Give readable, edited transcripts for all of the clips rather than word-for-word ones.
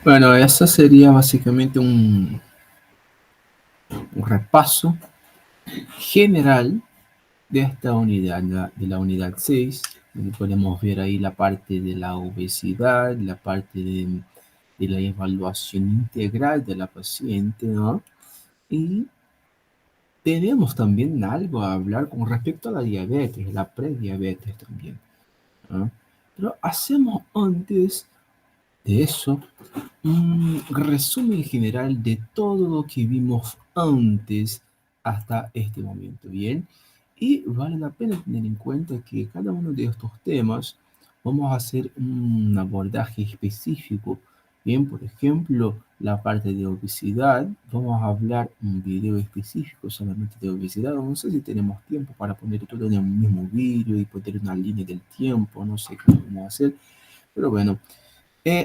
Bueno, eso sería básicamente un repaso general de esta unidad, de la unidad 6, donde podemos ver ahí la parte de la obesidad, la parte de la evaluación integral de la paciente, ¿no? Y tenemos también algo a hablar con respecto a la diabetes, la prediabetes también, ¿no? Pero hacemos antes de eso un resumen general de todo lo que vimos antes hasta este momento, ¿bien? Y vale la pena tener en cuenta que cada uno de estos temas vamos a hacer un abordaje específico. Bien, por ejemplo, la parte de obesidad, vamos a hablar un video específico solamente de obesidad. No sé si tenemos tiempo para poner todo en el mismo video y poner una línea del tiempo, no sé cómo vamos a hacer, pero bueno.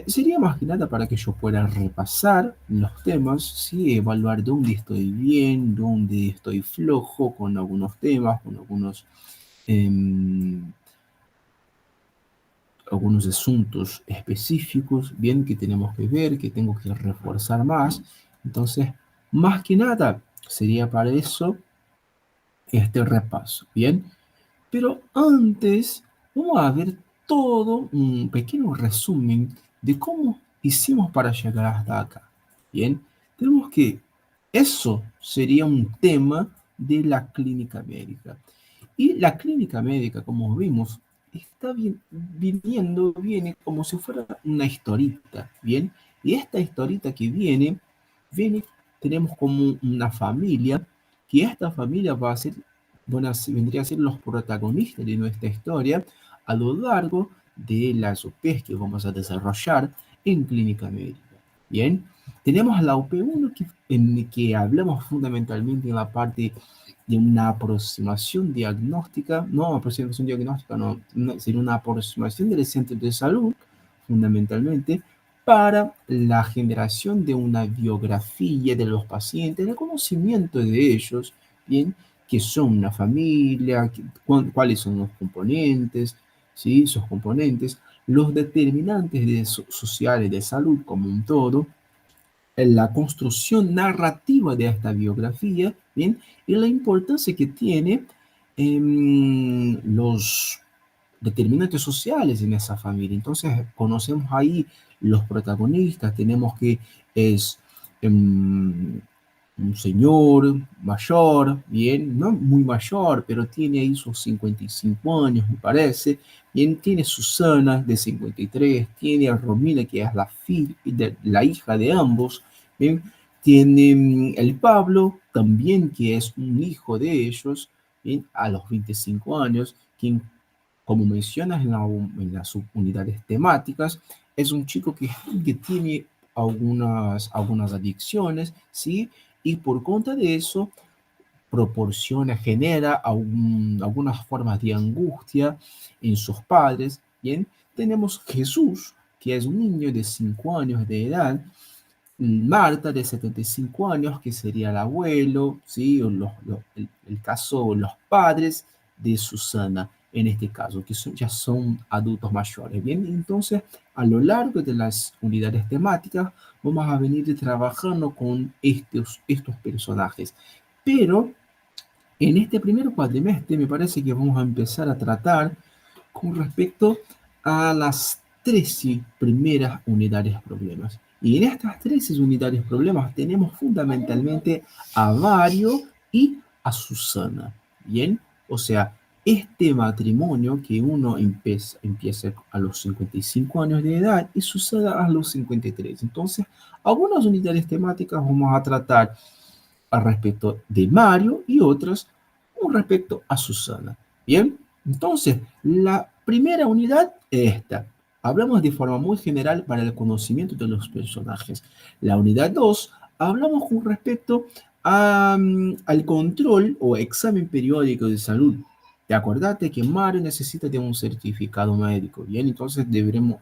Sería más que nada para que yo pueda repasar los temas, ¿sí? Evaluar dónde estoy bien, dónde estoy flojo con algunos temas, con em, algunos asuntos específicos, bien, que tenemos que ver, que tengo que reforzar más. Entonces, más que nada, sería para eso este repaso, bien. Pero antes, vamos a ver todo un pequeño resumen de cómo hicimos para llegar hasta acá. Bien, tenemos que eso sería un tema de la clínica médica. Y la clínica médica, como vimos, está viene como si fuera una historita, ¿bien? Y esta historita que viene, tenemos como una familia, que esta familia va a ser, bueno, vendría a ser los protagonistas de nuestra historia a lo largo de las UPs que vamos a desarrollar en clínica médica, ¿bien? Tenemos la UP1 en que hablamos fundamentalmente en la parte de una aproximación diagnóstica, no aproximación diagnóstica, no, sería una aproximación del centro de salud, fundamentalmente, para la generación de una biografía de los pacientes, el conocimiento de ellos, bien, qué son una familia, cuáles son los componentes, ¿sí? Sus componentes, los determinantes sociales de salud como un todo, la construcción narrativa de esta biografía, ¿bien? Y la importancia que tiene los determinantes sociales en esa familia. Entonces, conocemos ahí los protagonistas, tenemos que es un señor mayor, bien, no muy mayor, pero tiene ahí sus 55 años, me parece. Bien, tiene Susana de 53, tiene a Romina, que es la hija de ambos. Bien, tiene el Pablo, también que es un hijo de ellos, bien, a los 25 años, quien, como mencionas en las subunidades temáticas, es un chico que tiene algunas adicciones, ¿sí? Y por cuenta de eso genera algunas formas de angustia en sus padres. Bien, tenemos Jesús, que es un niño de 5 años de edad, Marta de 75 años, que sería el abuelo, ¿sí? O el caso, los padres de Susana, en este caso, que ya son adultos mayores. Bien, entonces, a lo largo de las unidades temáticas, vamos a venir trabajando con estos personajes. Pero en este primer cuatrimestre me parece que vamos a empezar a tratar con respecto a las 13 primeras unidades problemas. Y en estas 13 unidades problemas tenemos fundamentalmente a Mario y a Susana. Bien, o sea, este matrimonio que uno empieza a los 55 años de edad y Susana a los 53. Entonces, algunas unidades temáticas vamos a tratar al respecto de Mario y otras con respecto a Susana. Bien, entonces la primera unidad es esta. Hablamos de forma muy general para el conocimiento de los personajes. La unidad 2 hablamos con respecto al control o examen periódico de salud. Te acordate que Mario necesita de un certificado médico, bien, entonces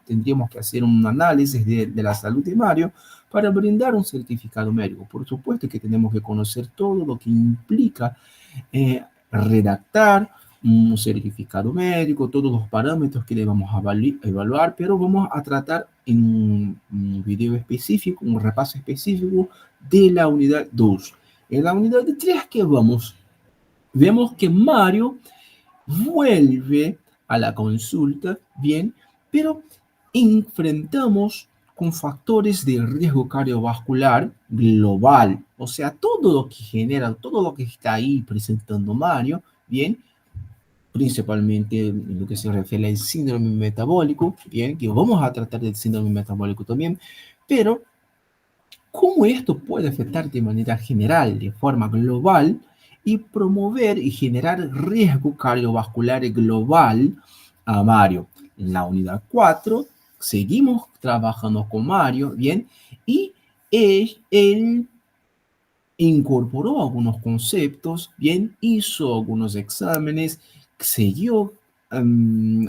tendríamos que hacer un análisis de la salud de Mario para brindar un certificado médico. Por supuesto que tenemos que conocer todo lo que implica redactar un certificado médico, todos los parámetros que debemos evaluar, pero vamos a tratar en un video específico, un repaso específico de la unidad 2. En la unidad 3 que vemos que Mario vuelve a la consulta, bien, pero enfrentamos con factores de riesgo cardiovascular global, o sea, todo lo que genera, todo lo que está ahí presentando Mario, bien, principalmente en lo que se refiere al síndrome metabólico, bien, que vamos a tratar del síndrome metabólico también, pero cómo esto puede afectar de manera general, de forma global, y promover y generar riesgo cardiovascular global a Mario. En la unidad 4 seguimos trabajando con Mario, ¿bien? Y él incorporó algunos conceptos, bien, hizo algunos exámenes, siguió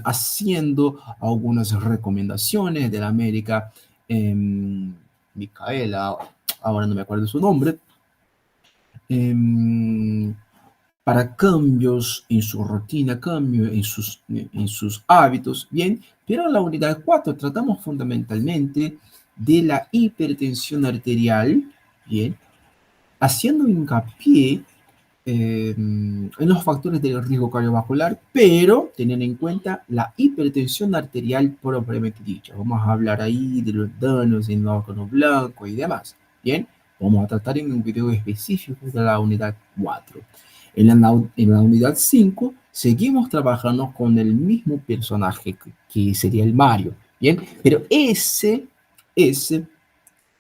haciendo algunas recomendaciones de la América, Micaela, ahora no me acuerdo su nombre, em, para cambios en su rutina, cambios en sus hábitos, bien, pero en la unidad 4 tratamos fundamentalmente de la hipertensión arterial, bien, haciendo hincapié en los factores de riesgo cardiovascular, pero teniendo en cuenta la hipertensión arterial propiamente dicha. Vamos a hablar ahí de los daños en el órgano blanco y demás. Bien, vamos a tratar en un video específico de la unidad 4. En la unidad 5 seguimos trabajando con el mismo personaje que sería el Mario. Bien, pero ese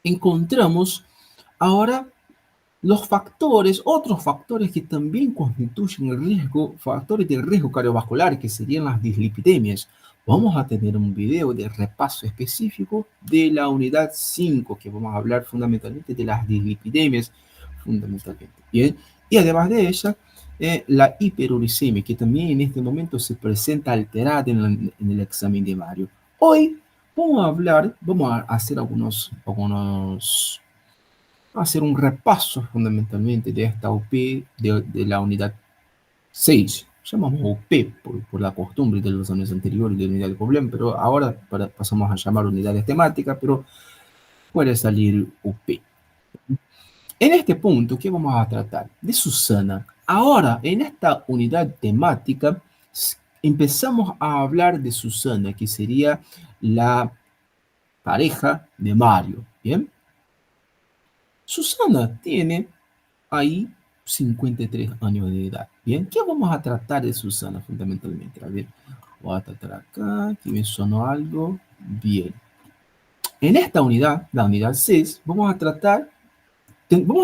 encontramos ahora los factores, otros factores que también constituyen el riesgo, factores de riesgo cardiovascular, que serían las dislipidemias. Vamos a tener un video de repaso específico de la unidad 5, que vamos a hablar fundamentalmente de las dislipidemias, fundamentalmente. Bien, y además de ella, la hiperuricemia, que también en este momento se presenta alterada en el examen de Mario. Hoy vamos a hacer hacer un repaso fundamentalmente de esta UP de la unidad 6. Llamamos UP por la costumbre de los años anteriores de unidad de problema, pero ahora pasamos a llamar unidades temáticas, pero puede salir UP. En este punto, ¿qué vamos a tratar? De Susana. Ahora, en esta unidad temática, empezamos a hablar de Susana, que sería la pareja de Mario, ¿bien? Susana tiene ahí 53 años de edad. Bien, ¿qué vamos a tratar de Susana fundamentalmente? A ver, voy a tratar acá, aquí me sonó algo. Bien. En esta unidad, la unidad 6, vamos a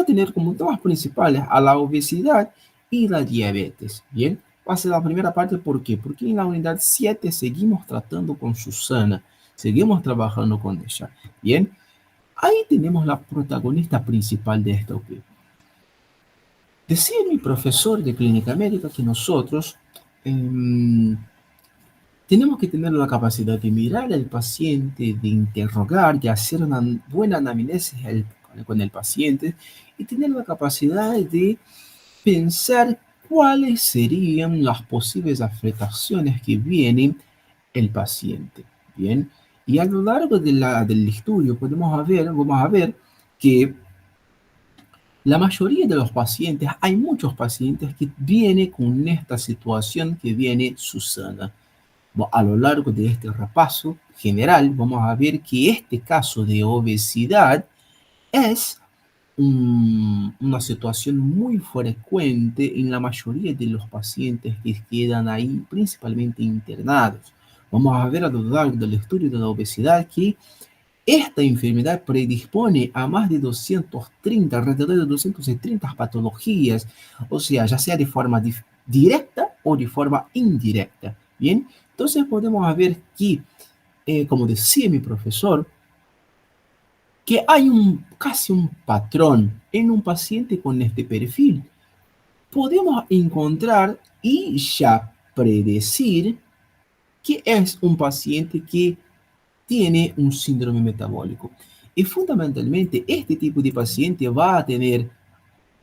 tener como temas principales a la obesidad y la diabetes. Bien, va a ser la primera parte, ¿por qué? Porque en la unidad 7 seguimos tratando con Susana, seguimos trabajando con ella. Bien, ahí tenemos la protagonista principal de esta OP. Decía mi profesor de clínica médica que nosotros tenemos que tener la capacidad de mirar al paciente, de interrogar, de hacer una buena anamnesis con el paciente y tener la capacidad de pensar cuáles serían las posibles afectaciones que viene el paciente. Bien, y a lo largo del estudio vamos a ver que la mayoría de los pacientes, hay muchos pacientes que vienen con esta situación que viene Susana. A lo largo de este repaso general, vamos a ver que este caso de obesidad es una situación muy frecuente en la mayoría de los pacientes que quedan ahí principalmente internados. Vamos a ver a lo largo del estudio de la obesidad que esta enfermedad predispone a más de 230, alrededor de 230 patologías, o sea, ya sea de forma directa o de forma indirecta. Bien, entonces podemos ver que, como decía mi profesor, que hay casi un patrón en un paciente con este perfil. Podemos encontrar y ya predecir que es un paciente que tiene un síndrome metabólico. Y fundamentalmente este tipo de paciente va a tener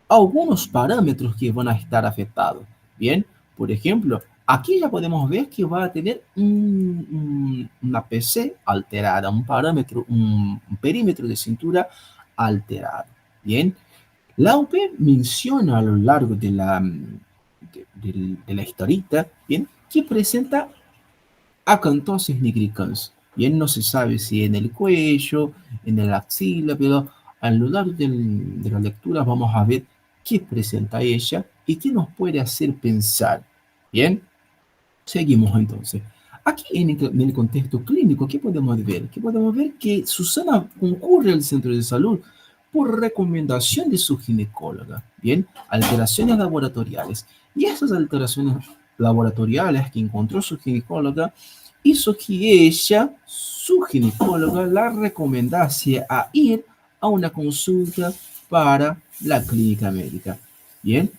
algunos parámetros que van a estar afectados. Bien, por ejemplo, Aquí ya podemos ver que va a tener una PC alterada, un parámetro, un perímetro de cintura alterado. Bien, la UP menciona a lo largo de la historieta, bien, que presenta acantosis nigricans. Bien, no se sabe si en el cuello, en el axila, pero a lo largo de la lectura vamos a ver qué presenta ella y qué nos puede hacer pensar. Bien, seguimos entonces. Aquí en el contexto clínico, ¿qué podemos ver? Que podemos ver que Susana concurre al centro de salud por recomendación de su ginecóloga, ¿bien? Alteraciones laboratoriales. Y esas alteraciones laboratoriales que encontró su ginecóloga hizo que ella, su ginecóloga, la recomendase a ir a una consulta para la clínica médica, ¿bien?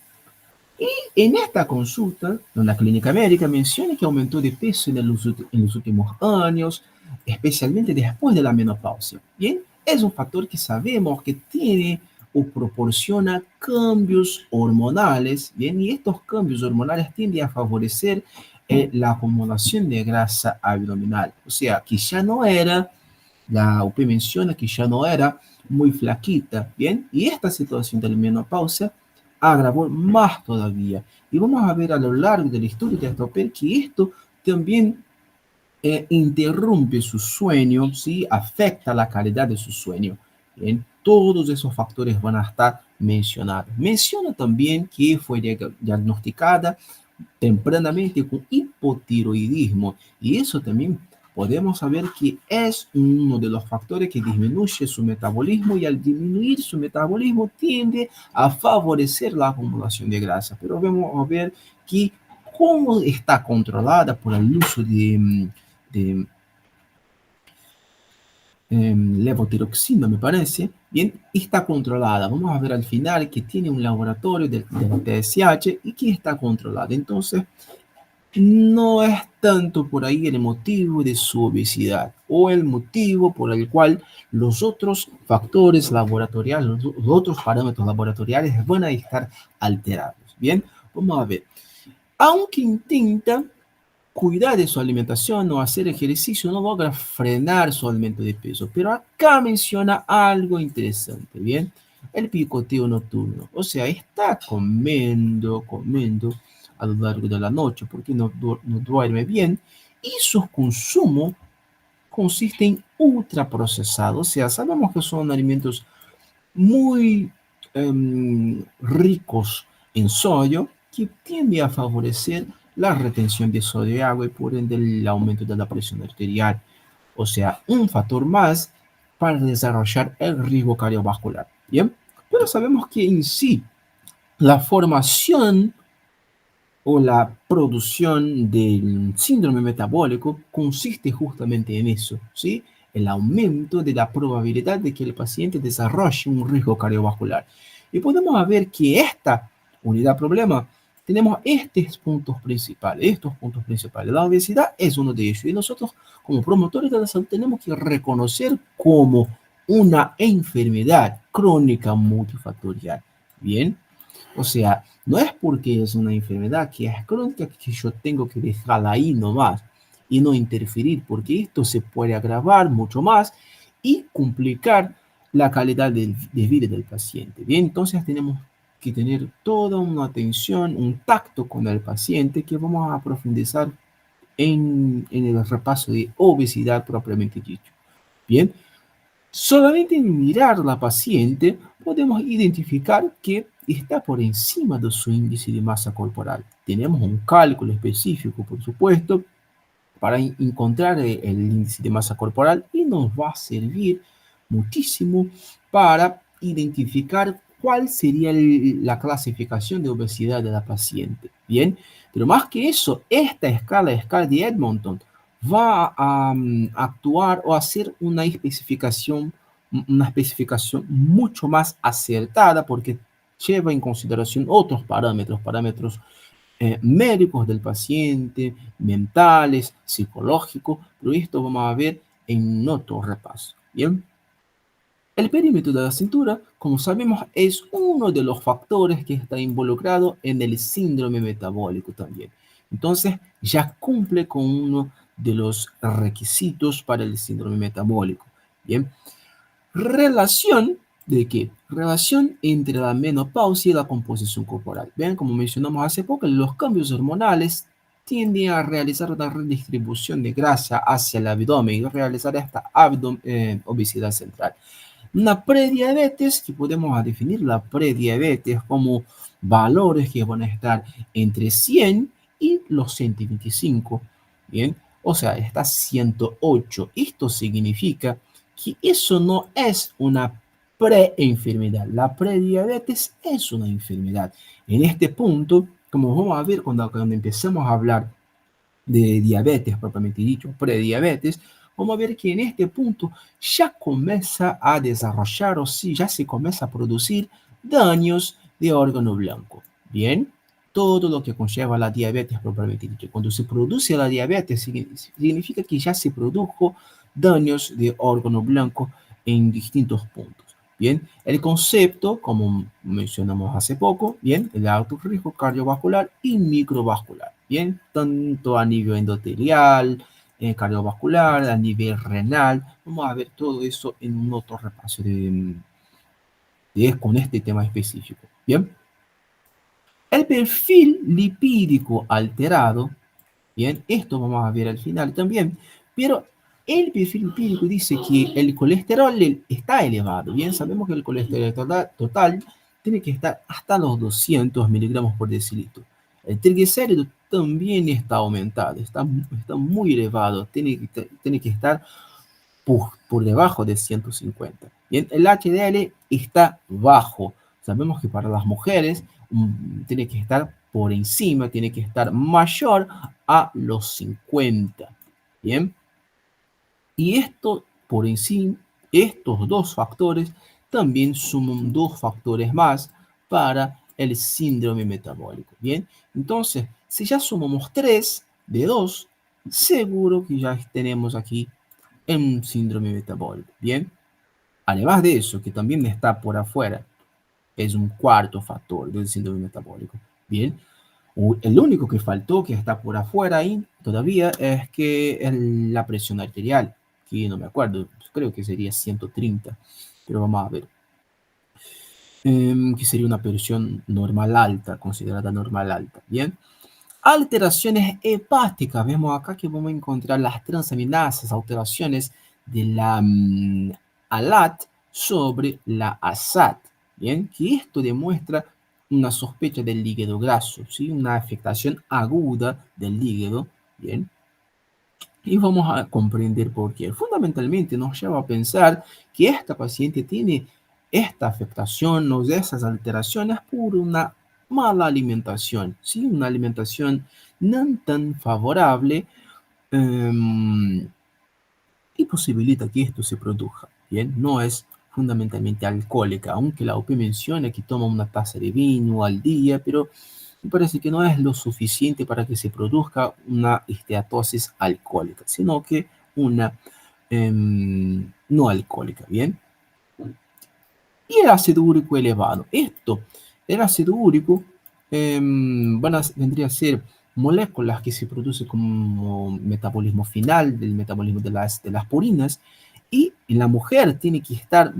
En esta consulta, la clínica médica menciona que aumentó de peso en los últimos años, especialmente después de la menopausia. Bien, es un factor que sabemos que tiene o proporciona cambios hormonales, bien, y estos cambios hormonales tienden a favorecer la acumulación de grasa abdominal. O sea, que ya no era, la UP menciona que ya no era muy flaquita, bien, y esta situación de la menopausia agravó más todavía. Y vamos a ver a lo largo de la historia de Astopel que esto también interrumpe su sueño, ¿sí? Afecta la calidad de su sueño. Bien, todos esos factores van a estar mencionados. Menciona también que fue diagnosticada tempranamente con hipotiroidismo y eso también podemos saber que es uno de los factores que disminuye su metabolismo y al disminuir su metabolismo tiende a favorecer la acumulación de grasa. Pero vamos a ver que cómo está controlada por el uso de levotiroxina, me parece, bien, está controlada. Vamos a ver al final que tiene un laboratorio de la TSH y que está controlada. Entonces, no es tanto por ahí el motivo de su obesidad o el motivo por el cual los otros factores laboratoriales, los otros parámetros laboratoriales van a estar alterados. Bien, vamos a ver. Aunque intenta cuidar de su alimentación o hacer ejercicio, no logra frenar su aumento de peso. Pero acá menciona algo interesante, ¿bien? El picoteo nocturno. O sea, está comiendo a lo largo de la noche porque no duerme bien y su consumo consiste en ultraprocesados. O sea, sabemos que son alimentos muy ricos en sodio que tiende a favorecer la retención de sodio y agua y por ende el aumento de la presión arterial. O sea, un factor más para desarrollar el riesgo cardiovascular. Bien, pero sabemos que en sí la formación o la producción del síndrome metabólico consiste justamente en eso, ¿sí? El aumento de la probabilidad de que el paciente desarrolle un riesgo cardiovascular. Y podemos ver que esta unidad problema tenemos estos puntos principales. La obesidad es uno de ellos y nosotros como promotores de la salud tenemos que reconocer como una enfermedad crónica multifactorial. Bien, o sea, no es porque es una enfermedad que es crónica que yo tengo que dejarla ahí nomás y no interferir, porque esto se puede agravar mucho más y complicar la calidad de vida del paciente. Bien, entonces tenemos que tener toda una atención, un tacto con el paciente que vamos a profundizar en el repaso de obesidad propiamente dicho. Bien, solamente en mirar a la paciente podemos identificar que está por encima de su índice de masa corporal. Tenemos un cálculo específico, por supuesto, para encontrar el índice de masa corporal y nos va a servir muchísimo para identificar cuál sería la clasificación de obesidad de la paciente. Bien, pero más que eso, esta escala, la escala de Edmonton, va a actuar o hacer una especificación mucho más acertada porque lleva en consideración otros parámetros médicos del paciente, mentales, psicológicos, pero esto vamos a ver en otro repaso. Bien, el perímetro de la cintura, como sabemos, es uno de los factores que está involucrado en el síndrome metabólico también. Entonces, ya cumple con uno de los requisitos para el síndrome metabólico. Bien, relación de qué? Relación entre la menopausia y la composición corporal. Bien, como mencionamos hace poco, los cambios hormonales tienden a realizar una redistribución de grasa hacia el abdomen y realizar esta obesidad central. Una prediabetes, que podemos definir la prediabetes como valores que van a estar entre 100 y los 125, ¿bien? O sea, está 108. Esto significa que eso no es una preenfermedad. La prediabetes es una enfermedad. En este punto, como vamos a ver cuando empecemos a hablar de diabetes propiamente dicho, prediabetes, vamos a ver que en este punto ya comienza a desarrollar o sí, ya se comienza a producir daños de órgano blanco. Bien, todo lo que conlleva la diabetes propiamente dicho. Cuando se produce la diabetes, significa que ya se produjo daños de órgano blanco en distintos puntos. Bien, el concepto, como mencionamos hace poco, bien, el alto riesgo cardiovascular y microvascular, bien, tanto a nivel endotelial, cardiovascular, a nivel renal. Vamos a ver todo eso en un otro repaso con este tema específico. Bien, el perfil lipídico alterado. Bien, esto vamos a ver al final también, pero el perfil empírico dice que el colesterol está elevado. Bien, sabemos que el colesterol total tiene que estar hasta los 200 miligramos por decilitro. El triglicérido también está aumentado, está muy elevado, tiene que estar por debajo de 150. Bien, el HDL está bajo. Sabemos que para las mujeres tiene que estar por encima, tiene que estar mayor a los 50. Bien, y esto por encima, estos dos factores también suman dos factores más para el síndrome metabólico. Bien, entonces, si ya sumamos 3 de 2, seguro que ya tenemos aquí un síndrome metabólico. Bien, además de eso, que también está por afuera, es un cuarto factor del síndrome metabólico. Bien, el único que faltó, que está por afuera ahí todavía, es que la presión arterial, que no me acuerdo, creo que sería 130, pero vamos a ver. Que sería una presión normal alta, considerada normal alta. Bien. Alteraciones hepáticas. Vemos acá que vamos a encontrar las transaminasas, alteraciones de la ALAT sobre la ASAT. Bien, que esto demuestra una sospecha del hígado graso, ¿sí? Una afectación aguda del hígado. Bien, y vamos a comprender por qué. Fundamentalmente nos lleva a pensar que esta paciente tiene esta afectación o esas alteraciones por una mala alimentación, ¿sí? Una alimentación no tan favorable y posibilita que esto se produzca. Bien, no es fundamentalmente alcohólica, aunque la OP menciona que toma una taza de vino al día, pero me parece que no es lo suficiente para que se produzca una esteatosis alcohólica, sino que una no alcohólica, ¿bien? Y el ácido úrico elevado. El ácido úrico vendría a ser moléculas que se producen como metabolismo final del metabolismo de las purinas, y en la mujer tiene que estar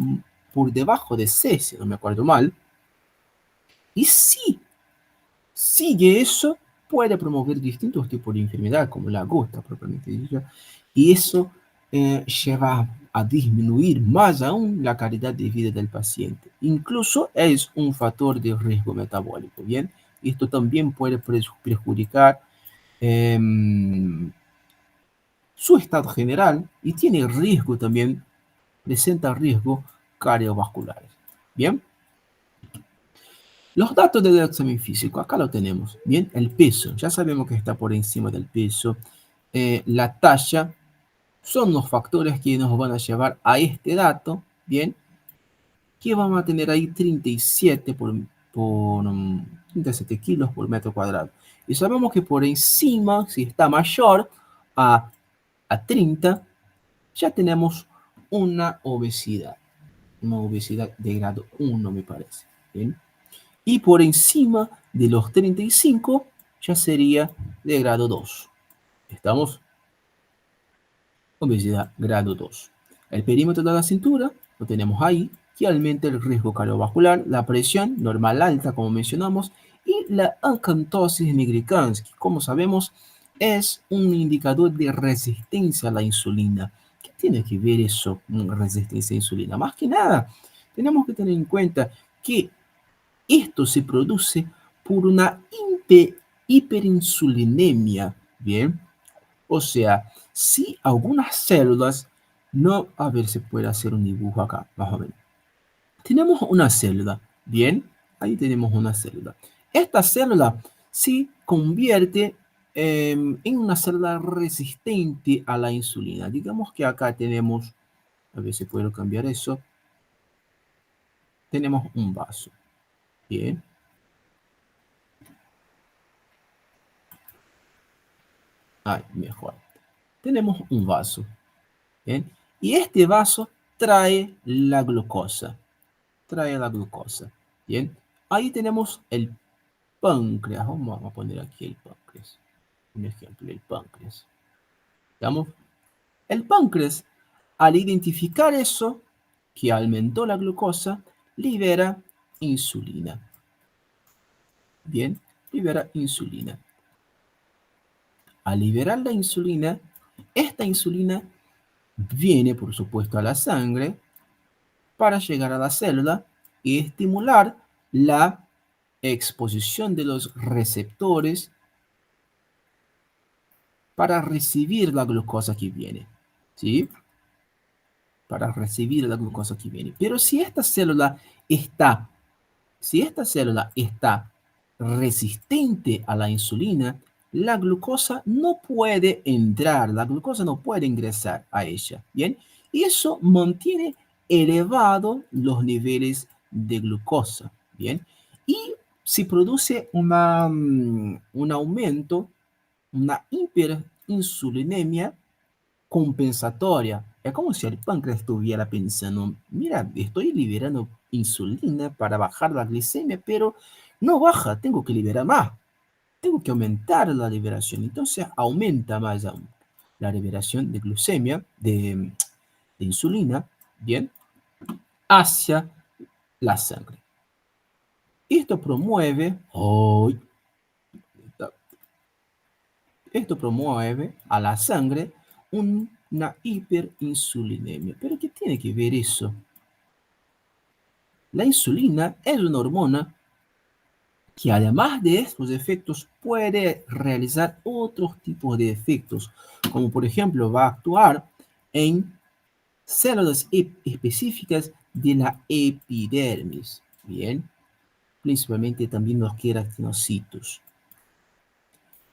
por debajo de 6, si no me acuerdo mal, y si sigue eso, puede promover distintos tipos de enfermedad, como la gota propiamente dicha, y eso lleva a disminuir más aún la calidad de vida del paciente. Incluso es un factor de riesgo metabólico, ¿bien? Esto también puede perjudicar su estado general y tiene riesgo también, presenta riesgo cardiovasculares, ¿bien? Los datos del examen físico, acá lo tenemos. Bien, el peso, ya sabemos que está por encima del peso. La talla son los factores que nos van a llevar a este dato. Bien, que vamos a tener ahí 37 37 kilos por metro cuadrado. Y sabemos que por encima, si está mayor a 30, ya tenemos una obesidad de grado 1, me parece. Bien. Y por encima de los 35 ya sería de grado 2. ¿Estamos? Obesidad grado 2. El perímetro de la cintura lo tenemos ahí, que aumenta el riesgo cardiovascular, la presión normal alta, como mencionamos, y la acantosis nigricans, que como sabemos es un indicador de resistencia a la insulina. ¿Qué tiene que ver eso con resistencia a la insulina? Más que nada, tenemos que tener en cuenta que esto se produce por una hiperinsulinemia, ¿bien? O sea, si algunas células no, a ver si puede hacer un dibujo acá, más o menos. Tenemos una célula, ¿bien? Ahí tenemos una célula. Esta célula se convierte en una célula resistente a la insulina. Digamos que acá tenemos, a ver si puedo cambiar eso, tenemos un vaso, ¿bien? Ahí, mejor. Tenemos un vaso, ¿bien? Y este vaso trae la glucosa. Trae la glucosa. Bien, ahí tenemos el páncreas. Vamos a poner aquí el páncreas. Un ejemplo, el páncreas. Digamos, el páncreas, al identificar eso, que aumentó la glucosa, libera insulina. Bien, libera insulina. Al liberar la insulina, esta insulina viene, por supuesto, a la sangre para llegar a la célula y estimular la exposición de los receptores para recibir la glucosa que viene, ¿sí? Para recibir la glucosa que viene. Pero si esta célula está resistente a la insulina, la glucosa no puede entrar, la glucosa no puede ingresar a ella, ¿bien? Y eso mantiene elevados los niveles de glucosa, ¿bien? Y se produce un aumento, una hiperinsulinemia compensatoria. Es como si el páncreas estuviera pensando, mira, estoy liberando insulina para bajar la glicemia, pero no baja, tengo que liberar más, tengo que aumentar la liberación. Entonces aumenta más aún la liberación de glucemia, de insulina, bien, hacia la sangre. Esto promueve, esto promueve a la sangre una hiperinsulinemia. ¿Pero qué tiene que ver eso? La insulina es una hormona que además de estos efectos puede realizar otros tipos de efectos, como por ejemplo va a actuar en células específicas de la epidermis, bien, principalmente también los queratinocitos.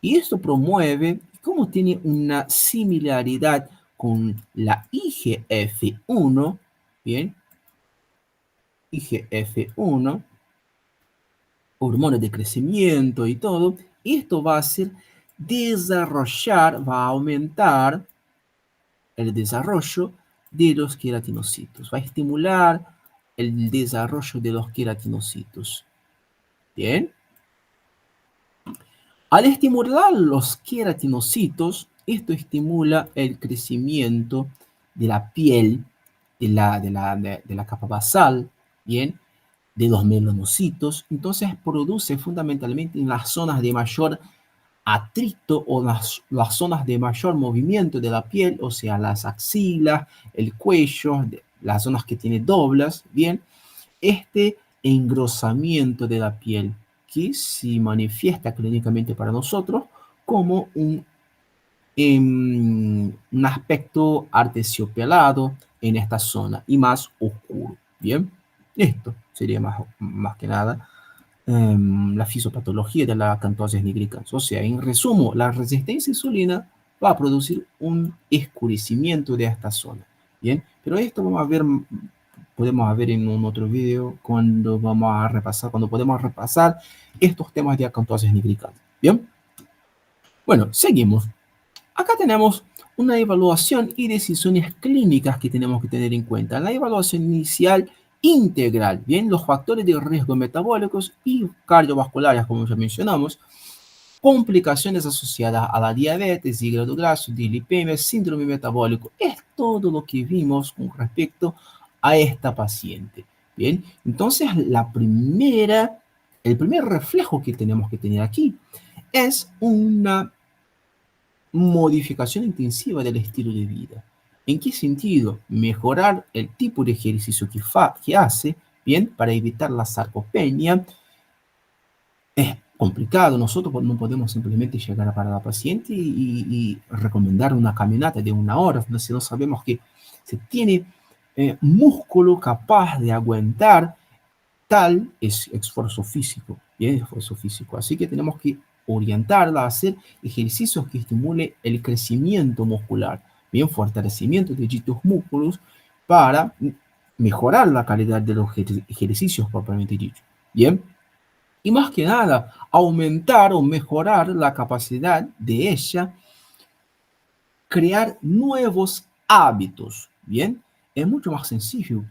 Y esto promueve, como tiene una similaridad con la IGF-1, bien, IGF-1, hormonas de crecimiento y todo, esto va a hacer desarrollar, va a aumentar el desarrollo de los queratinocitos, va a estimular el desarrollo de los queratinocitos. Bien. Al estimular los queratinocitos, esto estimula el crecimiento de la piel, de la capa basal, bien, de los melanocitos. Entonces produce fundamentalmente en las zonas de mayor atrito o las zonas de mayor movimiento de la piel, o sea, las axilas, el cuello, las zonas que tiene doblas, bien, este engrosamiento de la piel que se manifiesta clínicamente para nosotros como un aspecto artesiopelado en esta zona y más oscuro. Bien, esto sería más que nada la fisiopatología de la acantosis nigricans. O sea, en resumen, la resistencia a insulina va a producir un escurecimiento de esta zona. Bien, pero esto podemos ver en un otro video cuando podemos repasar estos temas de acantosis nigricans. Bien, bueno, seguimos. Acá tenemos una evaluación y decisiones clínicas que tenemos que tener en cuenta. La evaluación inicial integral, bien, los factores de riesgo metabólicos y cardiovasculares, como ya mencionamos. complicaciones asociadas a la diabetes, hígado graso, dislipemia, síndrome metabólico. Es todo lo que vimos con respecto a esta paciente. Bien, entonces el primer reflejo que tenemos que tener aquí es una modificación intensiva del estilo de vida. ¿En qué sentido? Mejorar el tipo de ejercicio que hace, bien, para evitar la sarcopenia. Es complicado, nosotros no podemos simplemente llegar para la paciente y recomendar una caminata de 1 hora, si no sabemos que se tiene músculo capaz de aguantar tal esfuerzo físico, bien, esfuerzo físico. Así que tenemos que orientarla a hacer ejercicios que estimulen el crecimiento muscular, bien, fortalecimiento de dichos músculos para mejorar la calidad de los ejercicios propiamente dicho. Bien, y más que nada, aumentar o mejorar la capacidad de ella crear nuevos hábitos, ¿bien? Es mucho más sencillo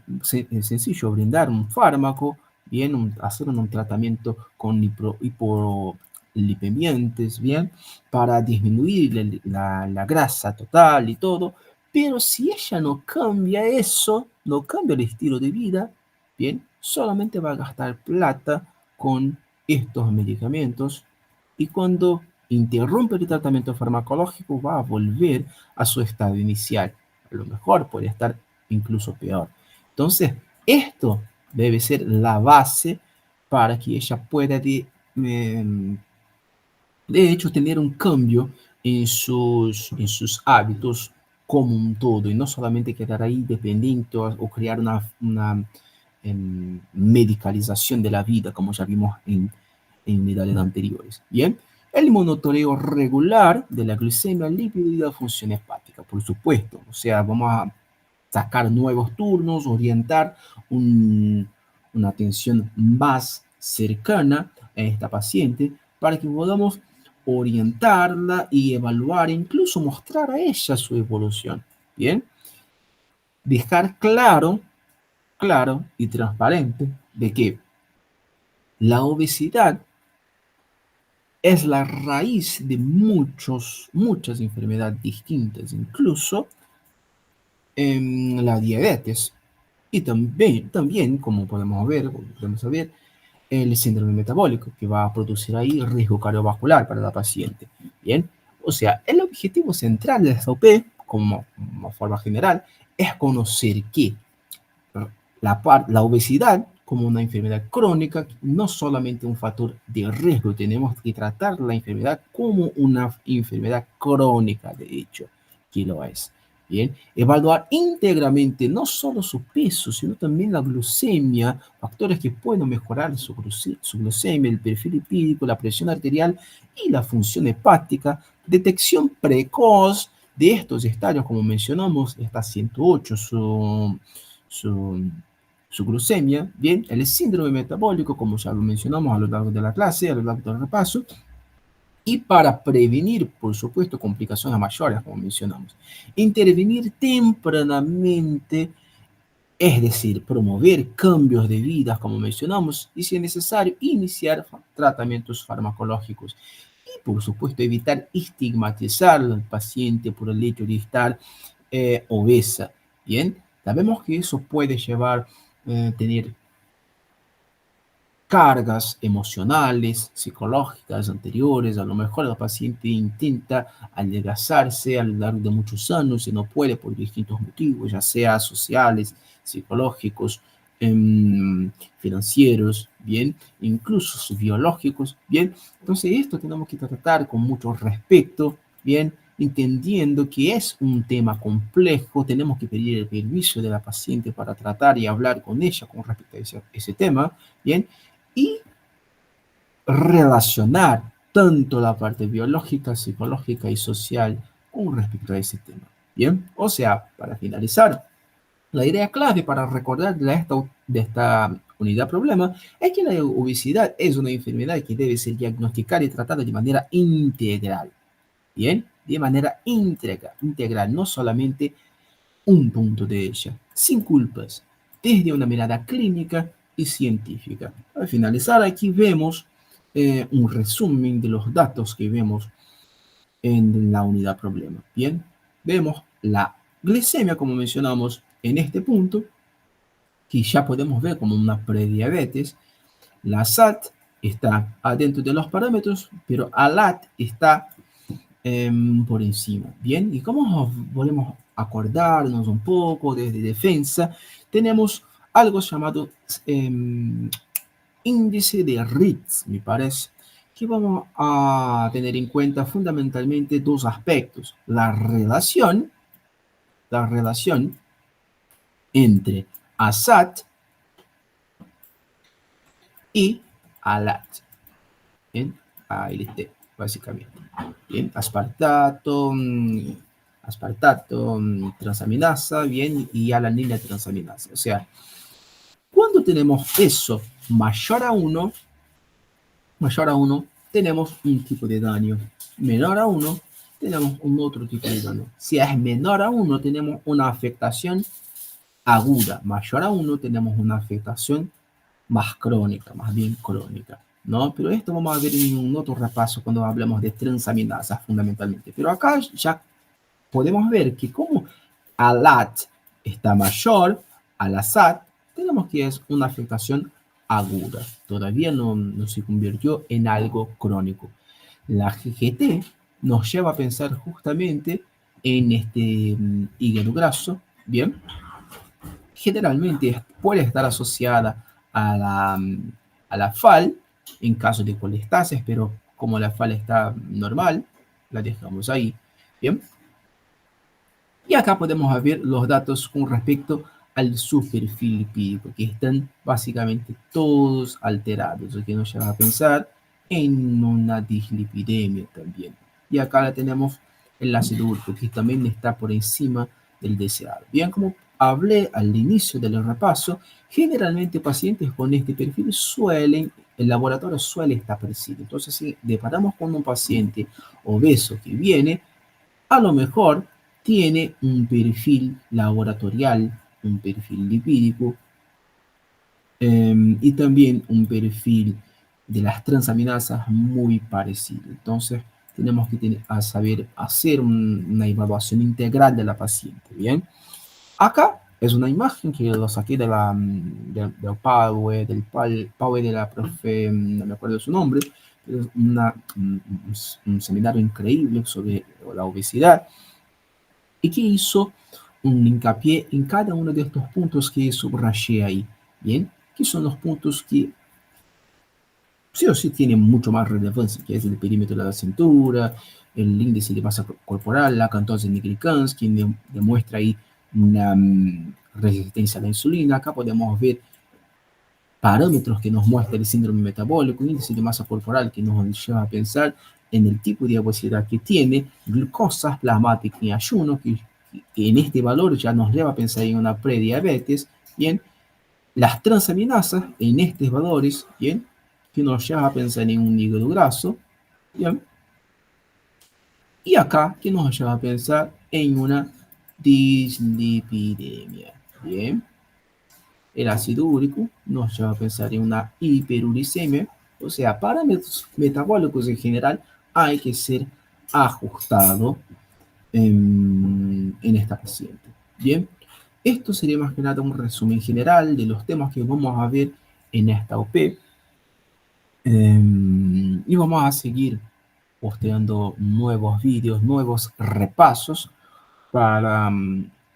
brindar un fármaco, ¿bien? Hacer un tratamiento con hipolipemiantes, ¿bien? Para disminuir la grasa total y todo, pero si ella no cambia eso, no cambia el estilo de vida, ¿bien? Solamente va a gastar plata con estos medicamentos y cuando interrumpe el tratamiento farmacológico va a volver a su estado inicial. A lo mejor puede estar incluso peor. Entonces, esto debe ser la base para que ella pueda de hecho tener un cambio en sus hábitos como un todo y no solamente quedar ahí dependiente o crear una medicalización de la vida como ya vimos en unidades anteriores. Bien, el monitoreo regular de la glucemia, lípido y la función hepática, por supuesto. O sea, vamos a sacar nuevos turnos, orientar una atención más cercana a esta paciente para que podamos orientarla y evaluar, incluso mostrar a ella su evolución. Bien, dejar claro y transparente de que la obesidad es la raíz de muchas enfermedades distintas, incluso en la diabetes. Y también como podemos saber, el síndrome metabólico, que va a producir ahí riesgo cardiovascular para la paciente. Bien, o sea, el objetivo central de esta OP, como forma general, es conocer que la obesidad como una enfermedad crónica, no solamente un factor de riesgo, tenemos que tratar la enfermedad como una enfermedad crónica, de hecho, que lo es. Bien, evaluar íntegramente no solo su peso, sino también la glucemia, factores que pueden mejorar su glucemia, el perfil lipídico, la presión arterial y la función hepática, detección precoz de estos estadios, como mencionamos, está 108, su, su glucemia, bien, el síndrome metabólico, como ya lo mencionamos a lo largo de la clase, a lo largo del repaso, y para prevenir, por supuesto, complicaciones mayores, como mencionamos. Intervenir tempranamente, es decir, promover cambios de vida, como mencionamos, y si es necesario, iniciar tratamientos farmacológicos. Y, por supuesto, evitar estigmatizar al paciente por el hecho de estar obesa. Bien, sabemos que eso puede llevar a tener cargas emocionales, psicológicas anteriores. A lo mejor la paciente intenta adelgazarse a lo largo de muchos años y no puede por distintos motivos, ya sea sociales, psicológicos, financieros, bien, incluso biológicos, bien. Entonces esto tenemos que tratar con mucho respeto, bien, entendiendo que es un tema complejo, tenemos que pedir el permiso de la paciente para tratar y hablar con ella con respecto a ese tema, bien, y relacionar tanto la parte biológica, psicológica y social con respecto a ese tema. Bien, o sea, para finalizar, la idea clave para recordar de esta unidad problema es que la obesidad es una enfermedad que debe ser diagnosticada y tratada de manera integral. Bien, de manera integral, no solamente un punto de ella, sin culpas, desde una mirada clínica y científica. Al finalizar, aquí vemos un resumen de los datos que vemos en la unidad problema. Bien, vemos la glicemia, como mencionamos en este punto, que ya podemos ver como una prediabetes. La SAT está adentro de los parámetros, pero ALAT está por encima. Bien, y como podemos acordarnos un poco desde defensa, tenemos algo llamado índice de Ritz, me parece, que vamos a tener en cuenta fundamentalmente dos aspectos: la relación entre ASAT y ALAT. Bien, ALT, básicamente. Bien, aspartato, transaminasa, bien, y alanina transaminasa. O sea, cuando tenemos eso mayor a 1, tenemos un tipo de daño. Menor a 1, tenemos un otro tipo de daño. Si es menor a 1, tenemos una afectación aguda. Mayor a 1, tenemos una afectación más crónica, más bien crónica, ¿no? Pero esto vamos a ver en un otro repaso cuando hablemos de transaminasas fundamentalmente. Pero acá ya podemos ver que como ALAT está mayor a la SAT, tenemos que es una afectación aguda. Todavía no se convirtió en algo crónico. La GGT nos lleva a pensar justamente en este hígado graso, ¿bien? Generalmente puede estar asociada a la FAL en caso de colestasis, pero como la FAL está normal, la dejamos ahí, ¿bien? Y acá podemos ver los datos con respecto al subperfil lipídico, que están básicamente todos alterados, lo que nos lleva a pensar en una dislipidemia también. Y acá la tenemos el ácido úrico, que también está por encima del deseado. Bien, como hablé al inicio del repaso, generalmente pacientes con este perfil el laboratorio suele estar presente. Entonces, si deparamos con un paciente obeso que viene, a lo mejor tiene un perfil laboratorial, un perfil lipídico y también un perfil de las transaminasas muy parecido. Entonces, tenemos que saber hacer una evaluación integral de la paciente. Bien, acá es una imagen que lo saqué del PowerPoint, de la profe, no me acuerdo su nombre, pero es un seminario increíble sobre la obesidad, y que hizo un hincapié en cada uno de estos puntos que subrayé ahí, ¿bien? Que son los puntos que sí o sí tienen mucho más relevancia, que es el perímetro de la cintura, el índice de masa corporal, la acantosis nigricans, que demuestra ahí una resistencia a la insulina. Acá podemos ver parámetros que nos muestra el síndrome metabólico, índice de masa corporal que nos lleva a pensar en el tipo de obesidad que tiene, glucosa plasmática en ayuno, que en este valor ya nos lleva a pensar en una prediabetes, bien, las transaminasas en estos valores, bien, que nos lleva a pensar en un hígado graso, bien, y acá que nos lleva a pensar en una dislipidemia, bien. El ácido úrico nos lleva a pensar en una hiperuricemia, o sea, parámetros metabólicos en general hay que ser ajustado en esta paciente. Bien, esto sería más que nada un resumen general de los temas que vamos a ver en esta OP. Y vamos a seguir posteando nuevos vídeos, nuevos repasos para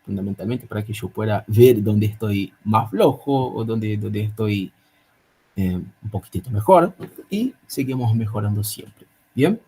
fundamentalmente para que yo pueda ver dónde estoy más flojo o dónde estoy un poquitito mejor y seguimos mejorando siempre. Bien.